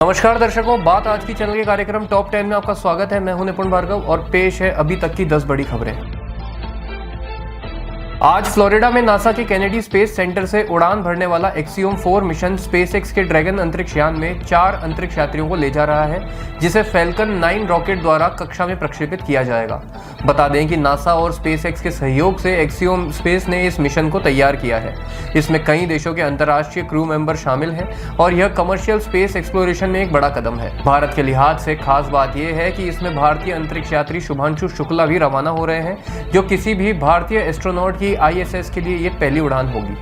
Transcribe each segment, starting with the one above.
नमस्कार दर्शकों, बात आज की चैनल के कार्यक्रम टॉप 10 में आपका स्वागत है। मैं हूं निपुण भार्गव और पेश है अभी तक की 10 बड़ी खबरें। आज फ्लोरिडा में नासा के केनेडी स्पेस सेंटर से उड़ान भरने वाला एक्सियोम 4 मिशन स्पेसएक्स के ड्रैगन अंतरिक्ष यान में 4 अंतरिक्ष यात्रियों को ले जा रहा है, जिसे फैल्कन 9 रॉकेट द्वारा कक्षा में प्रक्षेपित किया जाएगा। बता दें कि नासा और स्पेसएक्स के सहयोग से एक्सियोम स्पेस ने इस मिशन को तैयार किया है। इसमें कई देशों के अंतर्राष्ट्रीय क्रू मेंबर शामिल हैं और यह कमर्शियल स्पेस एक्सप्लोरेशन में एक बड़ा कदम है। भारत के लिहाज से खास बात यह है कि इसमें भारतीय अंतरिक्ष यात्री शुभांशु शुक्ला भी रवाना हो रहे हैं, जो किसी भी भारतीय एस्ट्रोनॉट की ISS के लिए ये पहली उड़ान होगी।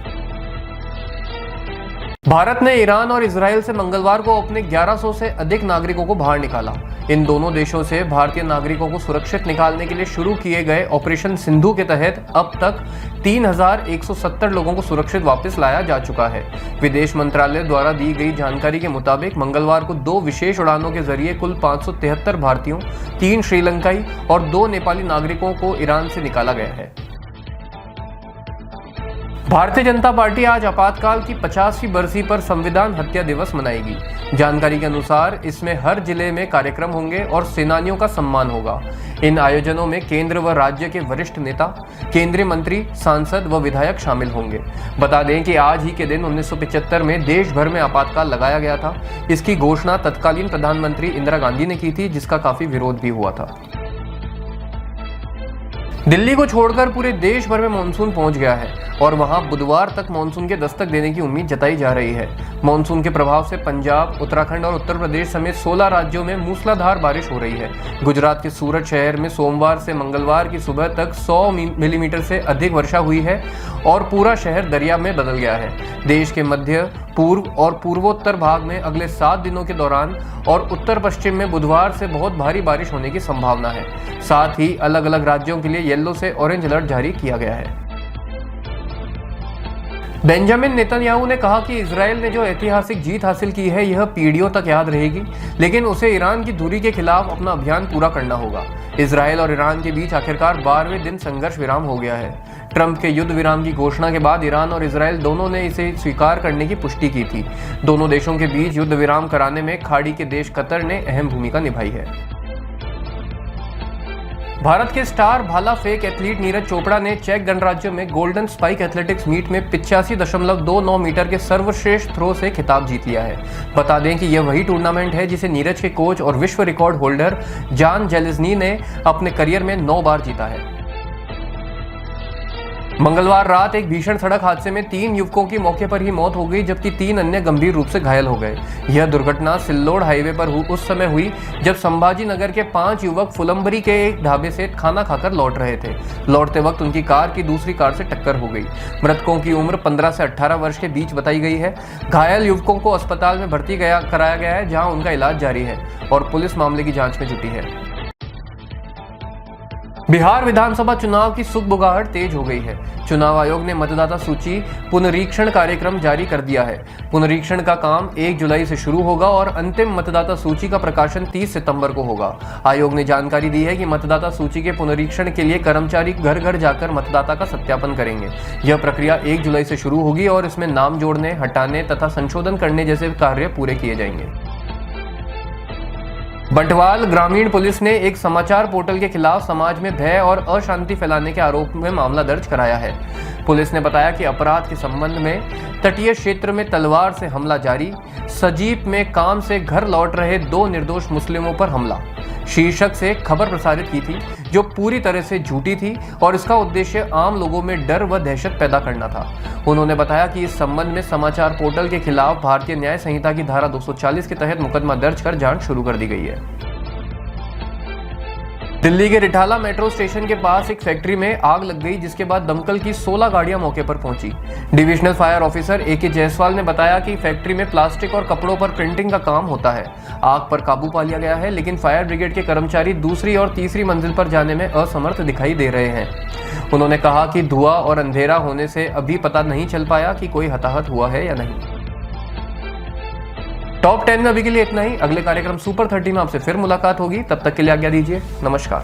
भारत ने ईरान और इजराइल से मंगलवार को अपने 1100 से अधिक नागरिकों को बाहर निकाला। इन दोनों देशों से भारतीय नागरिकों को सुरक्षित निकालने के लिए शुरू किए गए ऑपरेशन सिंधु के तहत अब तक 3170 लोगों को सुरक्षित वापस लाया जा चुका है। विदेश मंत्रालय द्वारा दी गई जानकारी के मुताबिक मंगलवार को 2 विशेष उड़ानों के जरिए कुल 573 भारतीयों, 3 श्रीलंकाई और 2 नेपाली नागरिकों को ईरान से निकाला गया है। भारतीय जनता पार्टी आज आपातकाल की 50वीं बरसी पर संविधान हत्या दिवस मनाएगी। जानकारी के अनुसार इसमें हर जिले में कार्यक्रम होंगे और सेनानियों का सम्मान होगा। इन आयोजनों में केंद्र व राज्य के वरिष्ठ नेता, केंद्रीय मंत्री, सांसद व विधायक शामिल होंगे। बता दें कि आज ही के दिन 1975 में देश भर में आपातकाल लगाया गया था। इसकी घोषणा तत्कालीन प्रधानमंत्री इंदिरा गांधी ने की थी, जिसका काफी विरोध भी हुआ था। दिल्ली को छोड़कर पूरे देश भर में मानसून पहुंच गया है और वहां बुधवार तक मानसून के दस्तक देने की उम्मीद जताई जा रही है। मानसून के प्रभाव से पंजाब, उत्तराखंड और उत्तर प्रदेश समेत 16 राज्यों में मूसलाधार बारिश हो रही है। गुजरात के सूरत शहर में सोमवार से मंगलवार की सुबह तक 100 मिलीमीटर से अधिक वर्षा हुई है और पूरा शहर दरिया में बदल गया है। देश के मध्य, पूर्व और पूर्वोत्तर भाग में अगले 7 दिनों के दौरान और उत्तर पश्चिम में बुधवार से बहुत भारी बारिश होने की संभावना है। साथ ही अलग अलग राज्यों के लिए येलो से ऑरेंज अलर्ट जारी किया गया है। बेंजामिन नेतन्याहू ने कहा कि इजराइल ने जो ऐतिहासिक जीत हासिल की है, यह पीढ़ियों तक याद रहेगी, लेकिन उसे ईरान की दूरी के खिलाफ अपना अभियान पूरा करना होगा। इजराइल और ईरान के बीच आखिरकार 12वें दिन संघर्ष विराम हो गया है। ट्रंप के युद्ध विराम की घोषणा के बाद ईरान और इजराइल दोनों ने इसे स्वीकार करने की पुष्टि की थी। दोनों देशों के बीच युद्ध विराम कराने में खाड़ी के देश कतर ने अहम भूमिका निभाई है। भारत के स्टार भाला फेंक एथलीट नीरज चोपड़ा ने चेक गणराज्य में गोल्डन स्पाइक एथलेटिक्स मीट में 85.29 मीटर के सर्वश्रेष्ठ थ्रो से खिताब जीत लिया है। बता दें कि यह वही टूर्नामेंट है जिसे नीरज के कोच और विश्व रिकॉर्ड होल्डर जान जेलेज़नी ने अपने करियर में 9 बार जीता है। मंगलवार रात एक भीषण सड़क हादसे में 3 युवकों की मौके पर ही मौत हो गई, जबकि 3 अन्य गंभीर रूप से घायल हो गए। यह दुर्घटना सिल्लोड हाईवे पर उस समय हुई जब संभाजी नगर के 5 युवक फुलंबरी के एक ढाबे से खाना खाकर लौट रहे थे। लौटते वक्त उनकी कार की दूसरी कार से टक्कर हो गई। मृतकों की उम्र 15 से 18 वर्ष के बीच बताई गई है। घायल युवकों को अस्पताल में भर्ती कराया गया है, जहां उनका इलाज जारी है और पुलिस मामले की जांच में जुटी है। बिहार विधानसभा चुनाव की सुगबुगाहट तेज हो गई है। चुनाव आयोग ने मतदाता सूची पुनरीक्षण कार्यक्रम जारी कर दिया है। पुनरीक्षण का काम 1 जुलाई से शुरू होगा और अंतिम मतदाता सूची का प्रकाशन 30 सितंबर को होगा। आयोग ने जानकारी दी है कि मतदाता सूची के पुनरीक्षण के लिए कर्मचारी घर घर जाकर मतदाता का सत्यापन करेंगे। यह प्रक्रिया 1 जुलाई से शुरू होगी और इसमें नाम जोड़ने, हटाने तथा संशोधन करने जैसे कार्य पूरे किए जाएंगे। बंटवाल ग्रामीण पुलिस ने एक समाचार पोर्टल के खिलाफ समाज में भय और अशांति फैलाने के आरोप में मामला दर्ज कराया है। पुलिस ने बताया कि अपराध के संबंध में तटीय क्षेत्र में तलवार से हमला जारी, सजीप में काम से घर लौट रहे 2 निर्दोष मुस्लिमों पर हमला शीर्षक से खबर प्रसारित की थी, जो पूरी तरह से झूठी थी और इसका उद्देश्य आम लोगों में डर व दहशत पैदा करना था। उन्होंने बताया कि इस संबंध में समाचार पोर्टल के खिलाफ भारतीय न्याय संहिता की धारा 240 के तहत मुकदमा दर्ज कर जांच शुरू कर दी गई है। दिल्ली के रिठाला मेट्रो स्टेशन के पास एक फैक्ट्री में आग लग गई, जिसके बाद दमकल की 16 गाड़ियां मौके पर पहुंची। Divisional fire officer AK Jaiswal ने बताया कि फैक्ट्री में प्लास्टिक और कपड़ों पर प्रिंटिंग का काम होता है। आग पर काबू पा लिया गया है, लेकिन फायर ब्रिगेड के कर्मचारी दूसरी और तीसरी मंजिल पर जाने में असमर्थ दिखाई दे रहे हैं। उन्होंने कहा कि धुआं और अंधेरा होने से अभी पता नहीं चल पाया कि कोई हताहत हुआ है या नहीं। टॉप 10 में अभी के लिए इतना ही। अगले कार्यक्रम सुपर 30 में आपसे फिर मुलाकात होगी। तब तक के लिए आज्ञा दीजिए। नमस्कार।